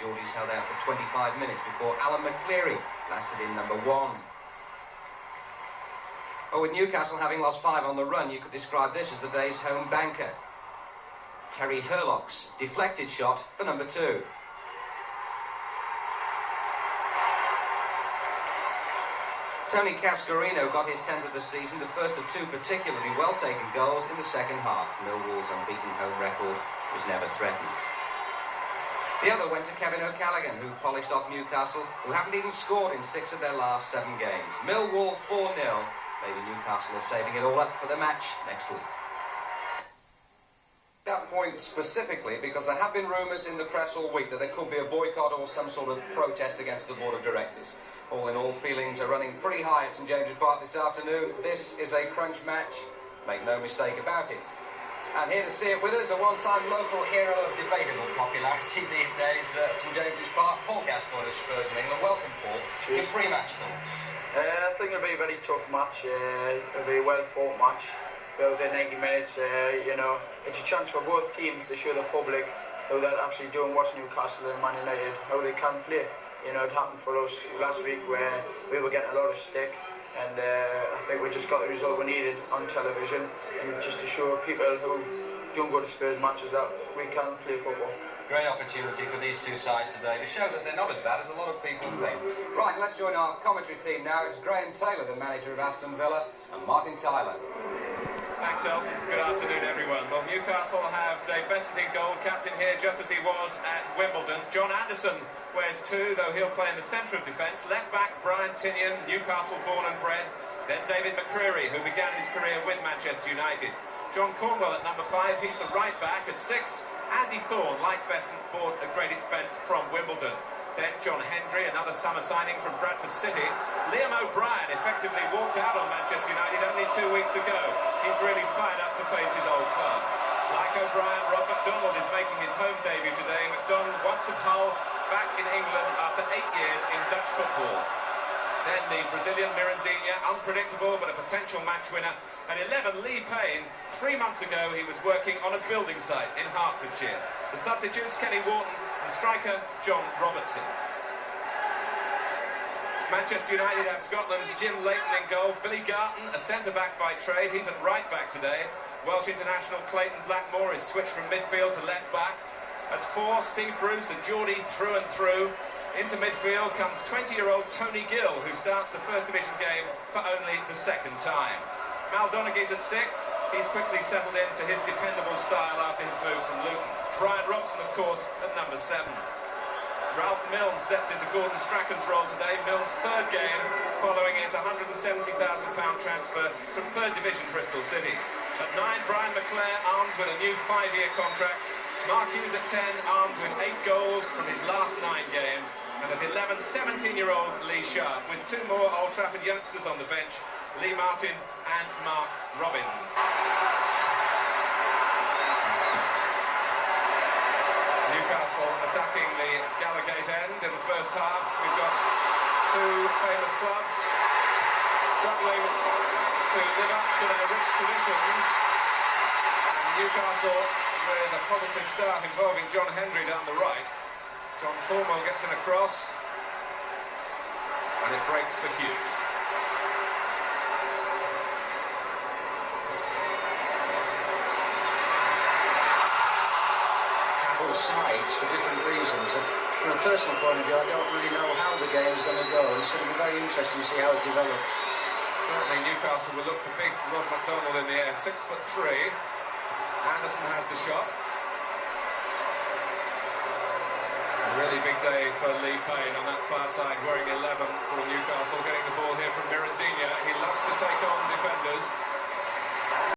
Geordies held out for 25 minutes before Alan McCleary lasted in number 1. But with Newcastle having lost 5 on the run, you could describe this as the day's home banker. Terry Hurlock's deflected shot for number 2. Tony Cascarino got his 10th of the season, the first of 2 particularly well-taken goals in the second half. Millwall's unbeaten home record was never threatened. The other went to Kevin O'Callaghan, who polished off Newcastle, who haven't even scored in 6 of their last 7 games. Millwall 4-0. Maybe Newcastle are saving it all up for the match next week. That point specifically because there have been rumours in the press all week that there could be a boycott or some sort of protest against the board of directors. All in all, feelings are running pretty high at St James's Park this afternoon. This is a crunch match, make no mistake about it. And here to see it with us, a one-time local hero of debatable popularity these days at St James's Park, Paul Gascoigne of Spurs in England. Welcome, Paul. Your pre-match thoughts? I think it'll be a very tough match. It'll be a well-fought match. Over the 90 minutes, you know, it's a chance for both teams to show the public how they're actually doing what's Newcastle and Man United, how they can play. You know, it happened for us last week where we were getting a lot of stick, and I think we just got the result we needed on television, and just to show people who don't go to Spurs matches that we can play football. Great opportunity for these two sides today to show that they're not as bad as a lot of people think. Right, let's join our commentary team now. It's Graham Taylor, the manager of Aston Villa, and Martin Tyler. Thanks, Elton. Good afternoon, everyone. Well, Newcastle have Dave Beasant in goal, captain here, just as he was at Wimbledon. John Anderson wears 2, though he'll play in the centre of defence. Left back, Brian Tinian, Newcastle born and bred. Then David McCreary, who began his career with Manchester United. John Cornwell at number 5, he's the right back. At 6, Andy Thorne, like Beasant, bought at great expense from Wimbledon. Then John Hendry, another summer signing from Bradford City. Liam O'Brien effectively walked out on Manchester United only 2 weeks ago. He's really fired up to face his old club. Like O'Brien, Rob McDonald is making his home debut today. McDonald once at Hull, back in England after 8 years in Dutch football. Then the Brazilian Mirandinha, unpredictable but a potential match winner. And 11, Lee Payne. 3 months ago he was working on a building site in Hertfordshire. The substitutes, Kenny Wharton and striker John Robertson. Manchester United have Scotland's Jim Leighton in goal. Billy Garton, a centre-back by trade. He's at right-back today. Welsh international Clayton Blackmore is switched from midfield to left-back. At 4, Steve Bruce, a Geordie through and through. Into midfield comes 20-year-old Tony Gill, who starts the First Division game for only the 2nd time. Mal Donaghy's at 6. He's quickly settled into his dependable style after his move from Luton. Brian Robson, of course, at number 7. Ralph Milne steps into Gordon Strachan's role today. Milne's 3rd game following his £170,000 transfer from 3rd Division Bristol City. At 9, Brian McClair armed with a new 5-year contract. Mark Hughes at 10, armed with 8 goals from his last 9 games. And at 11, 17-year-old Lee Sharp, with 2 more Old Trafford youngsters on the bench, Lee Martin and Mark Robbins. Newcastle attacking the Gallowgate end in the first half. We've got 2 famous clubs struggling to live up to their rich traditions. And Newcastle with a positive start involving John Hendry down the right. John Cornwell gets in a cross, and it breaks for Hughes. Both sides for different reasons, and from a personal point of view I don't really know how the game's going to go, and it's going to be very interesting to see how it develops. Certainly Newcastle will look for big Rob McDonald in the air, 6'3". Anderson has the shot. A really big day for Lee Payne on that far side, wearing 11.